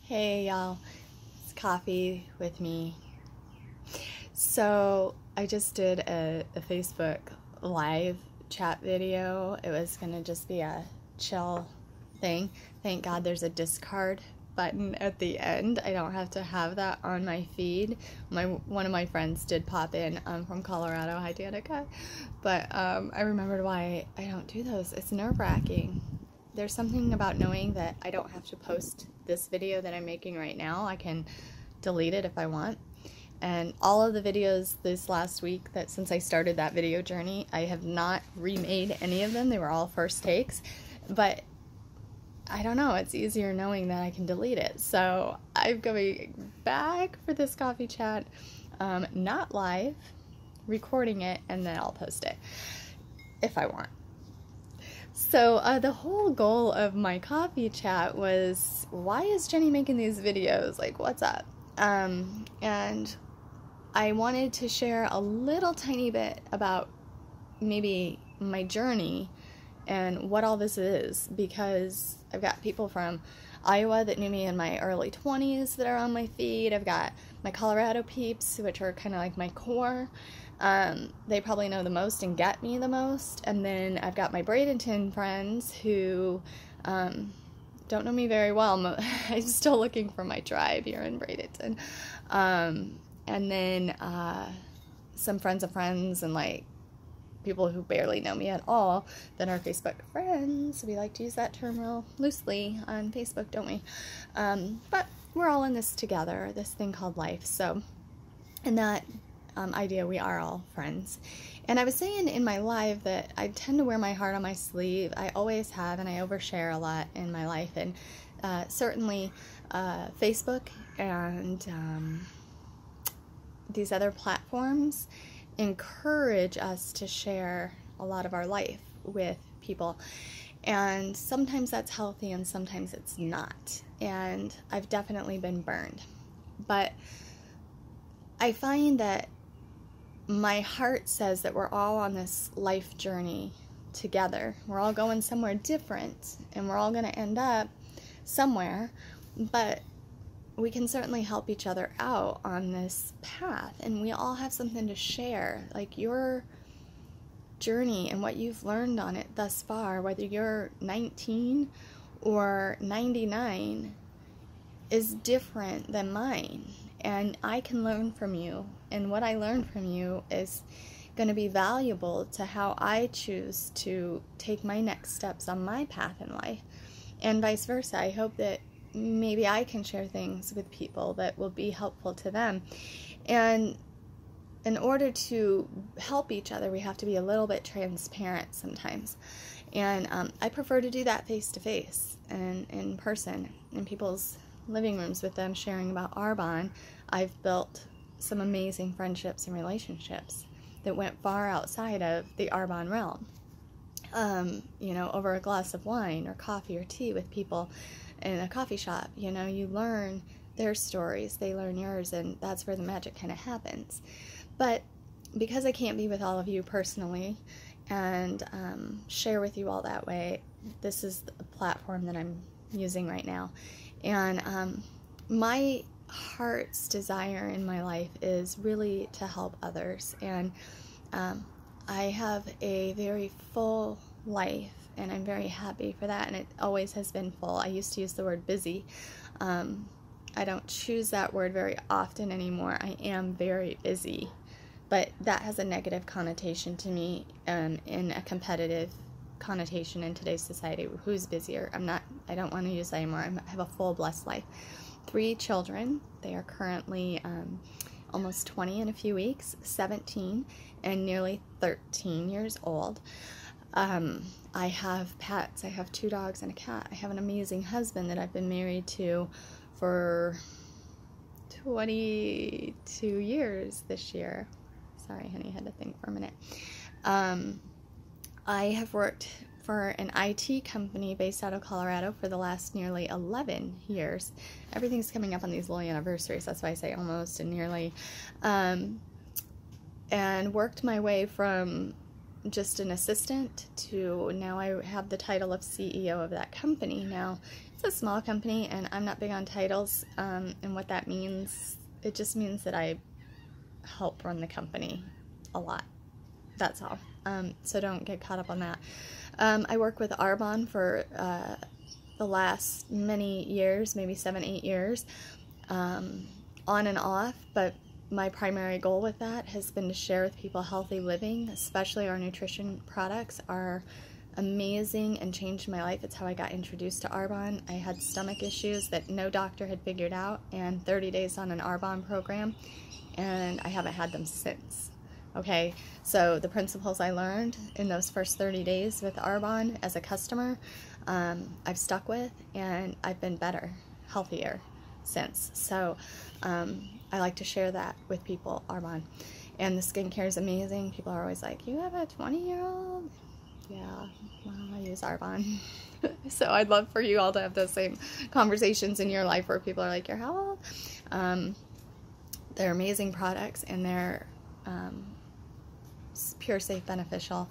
Hey y'all, it's Coffee with me. So I just did a Facebook live chat video. It was gonna just be a chill thing. Thank God there's a discard button at the end. I don't have to have that on my feed. One of my friends did pop in from Colorado. Hi Danica. But I remembered why I don't do those. It's nerve-wracking. There's something about knowing that I don't have to post this video that I'm making right now. I can delete it if I want. And all of the videos this last week, that since I started that video journey, I have not remade any of them. They were all first takes. But I don't know, it's easier knowing that I can delete it. So I'm going back for this coffee chat, not live, recording it, and then I'll post it if I want. So the whole goal of my coffee chat was, why is Jenny making these videos? Like, what's up? And I wanted to share a little tiny bit about maybe my journey and what all this is, because I've got people from Iowa that knew me in my early 20s that are on my feed. I've got my Colorado peeps, which are kind of like my core. They probably know the most and get me the most. And then I've got my Bradenton friends who don't know me very well. I'm still looking for my tribe here in Bradenton. And then some friends of friends and like people who barely know me at all that are Facebook friends. We like to use that term real loosely on Facebook, don't we? But we're all in this together, this thing called life. So in that idea, we are all friends. And I was saying in my live that I tend to wear my heart on my sleeve. I always have, and I overshare a lot in my life. And certainly Facebook and these other platforms encourage us to share a lot of our life with people. And sometimes that's healthy and sometimes it's not. And I've definitely been burned. But I find that my heart says that we're all on this life journey together. We're all going somewhere different and we're all going to end up somewhere, but we can certainly help each other out on this path, and we all have something to share. Like your journey and what you've learned on it thus far, whether you're 19 or 99, is different than mine. And I can learn from you, and what I learned from you is going to be valuable to how I choose to take my next steps on my path in life, and vice versa. I hope that maybe I can share things with people that will be helpful to them. And in order to help each other, we have to be a little bit transparent sometimes. And I prefer to do that face-to-face and in person, in people's living rooms with them, sharing about Arbonne. I've built some amazing friendships and relationships that went far outside of the Arbonne realm. You know, over a glass of wine or coffee or tea with people in a coffee shop, you know, you learn their stories, they learn yours, and that's where the magic kind of happens. But because I can't be with all of you personally and share with you all that way, this is the platform that I'm using right now. And my heart's desire in my life is really to help others. And I have a very full life, and I'm very happy for that, and it always has been full. I used to use the word busy. I don't choose that word very often anymore. I am very busy, but that has a negative connotation to me, in a competitive connotation in today's society. Who's busier? I don't want to use that anymore. I have a full, blessed life. 3 children. They are currently almost 20 in a few weeks, 17, and nearly 13 years old. I have pets. I have 2 dogs and a cat. I have an amazing husband that I've been married to for 22 years this year. Sorry, honey, I had to think for a minute. I have worked for an IT company based out of Colorado for the last nearly 11 years. Everything's coming up on these little anniversaries. That's why I say almost and nearly. And worked my way from just an assistant to now I have the title of CEO of that company. Now, It's a small company, and I'm not big on titles, and what that means, it just means that I help run the company a lot. That's all. So don't get caught up on that. I work with Arbonne for the last many years, maybe 7-8 years, on and off, but my primary goal with that has been to share with people healthy living, especially our nutrition products are amazing and changed my life. It's how I got introduced to Arbonne. I had stomach issues that no doctor had figured out, and 30 days on an Arbonne program, and I haven't had them since. Okay, so the principles I learned in those first 30 days with Arbonne as a customer, I've stuck with, and I've been better, healthier since. So I like to share that with people, Arbonne. And the skincare is amazing. People are always like, you have a 20-year-old? Yeah, well, I use Arbonne. So I'd love for you all to have those same conversations in your life where people are like, you're how old? They're amazing products, and they're pure, safe, beneficial.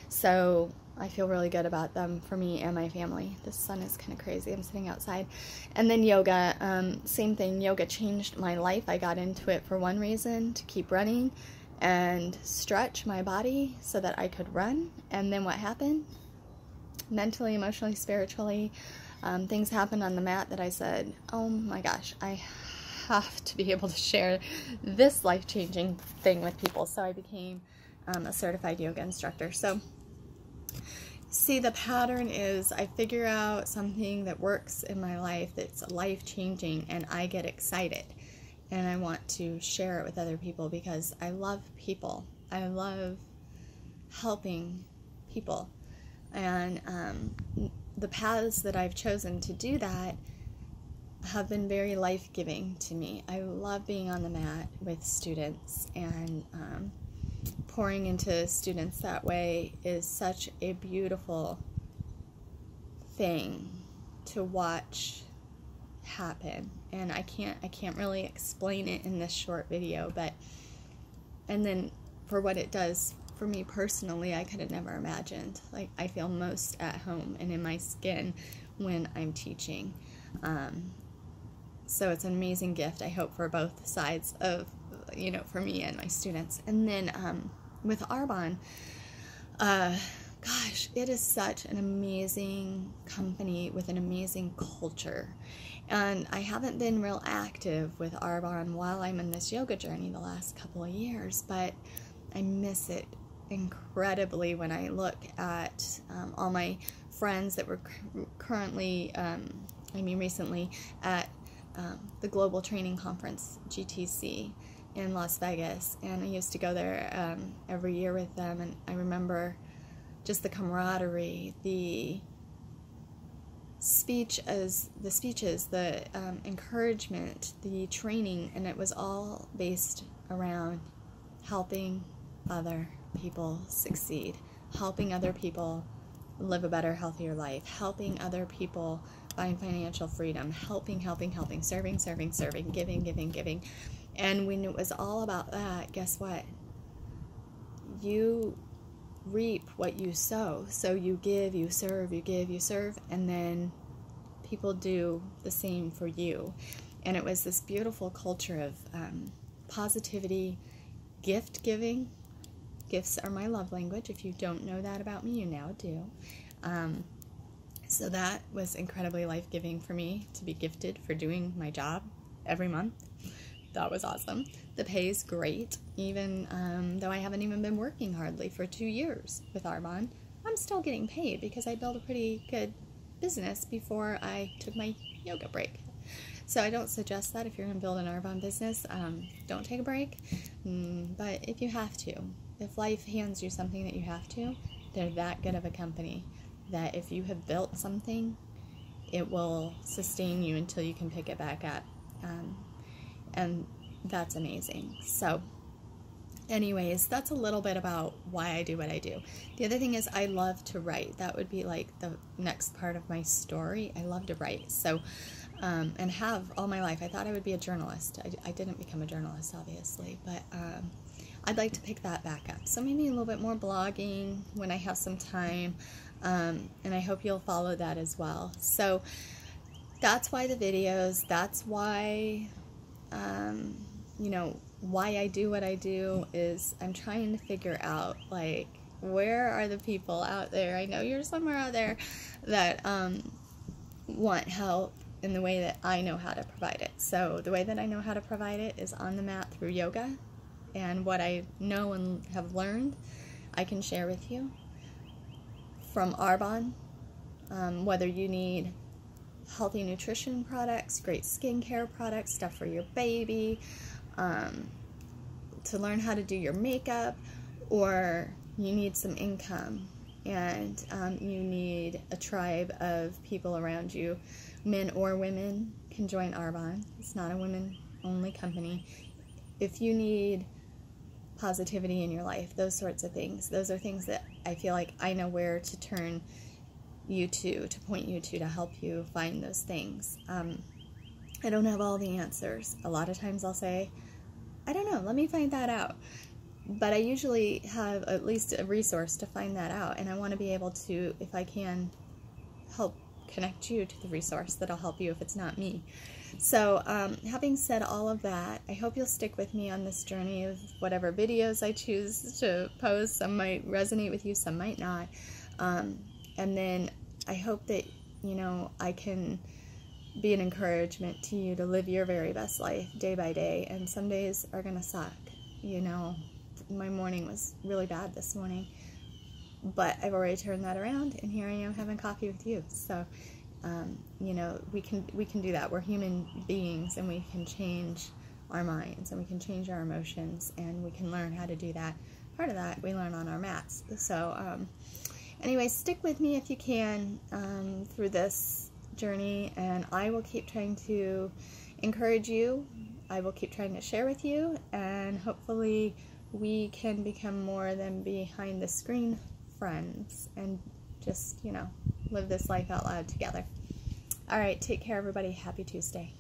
So I feel really good about them for me and my family. The sun is kind of crazy. I'm sitting outside. And then yoga, same thing. Yoga changed my life. I got into it for one reason, to keep running and stretch my body so that I could run. And then what happened? Mentally, emotionally, spiritually, things happened on the mat that I said, oh my gosh, I have to be able to share this life-changing thing with people. So I became a certified yoga instructor. So see, the pattern is I figure out something that works in my life that's life-changing, and I get excited, and I want to share it with other people because I love people. I love helping people, and the paths that I've chosen to do that have been very life-giving to me. I love being on the mat with students, and pouring into students that way is such a beautiful thing to watch happen. And I can't really explain it in this short video, but and then for what it does for me personally, I could have never imagined. Like, I feel most at home and in my skin when I'm teaching. So it's an amazing gift, I hope, for both sides of, you know, for me and my students. And then with Arbonne, gosh, it is such an amazing company with an amazing culture. And I haven't been real active with Arbonne while I'm in this yoga journey the last couple of years, but I miss it incredibly when I look at all my friends that were currently, recently at the Global Training Conference, GTC, in Las Vegas, and I used to go there every year with them, and I remember just the camaraderie, the speeches, the encouragement, the training, and it was all based around helping other people succeed, helping other people live a better, healthier life, helping other people find financial freedom, helping, serving, giving. And when it was all about that, guess what? You reap what you sow. So you give, you serve, you give, you serve, and then people do the same for you. And it was this beautiful culture of positivity, gift giving. Gifts are my love language. If you don't know that about me, you now do. So that was incredibly life-giving for me, to be gifted for doing my job every month. That was awesome. The pay is great, even though I haven't even been working hardly for 2 years with Arbonne. I'm still getting paid because I built a pretty good business before I took my yoga break. So I don't suggest that if you're going to build an Arbonne business. Don't take a break, but if you have to, if life hands you something that you have to, they're that good of a company that if you have built something, it will sustain you until you can pick it back up. And that's amazing. So anyways, that's a little bit about why I do what I do. The other thing is I love to write. That would be like the next part of my story. I love to write. So, and have all my life. I thought I would be a journalist. I didn't become a journalist, obviously, but I'd like to pick that back up. So maybe a little bit more blogging when I have some time, and I hope you'll follow that as well. So that's why the videos, that's why, you know, why I do what I do is I'm trying to figure out, like, where are the people out there? I know you're somewhere out there that want help in the way that I know how to provide it. So the way that I know how to provide it is on the mat through yoga, and what I know and have learned I can share with you from Arbonne. Whether you need healthy nutrition products, great skincare products, stuff for your baby, to learn how to do your makeup, or you need some income and you need a tribe of people around you, men or women can join Arbonne. It's not a women-only company. If you need positivity in your life, those sorts of things, those are things that I feel like I know where to turn you to point you to help you find those things. I don't have all the answers. A lot of times I'll say, I don't know, let me find that out. But I usually have at least a resource to find that out, and I want to be able to, if I can, help connect you to the resource that'll help you if it's not me. So having said all of that, I hope you'll stick with me on this journey of whatever videos I choose to post. Some might resonate with you, some might not. And then I hope that, you know, I can be an encouragement to you to live your very best life day by day. And some days are going to suck. You know, my morning was really bad this morning, but I've already turned that around, and here I am having coffee with you. So, you know, we can do that. We're human beings, and we can change our minds, and we can change our emotions, and we can learn how to do that. Part of that we learn on our mats. So, anyway, stick with me if you can through this journey, and I will keep trying to encourage you. I will keep trying to share with you, and hopefully we can become more than behind the screen friends and just, you know, live this life out loud together. All right, take care, everybody. Happy Tuesday.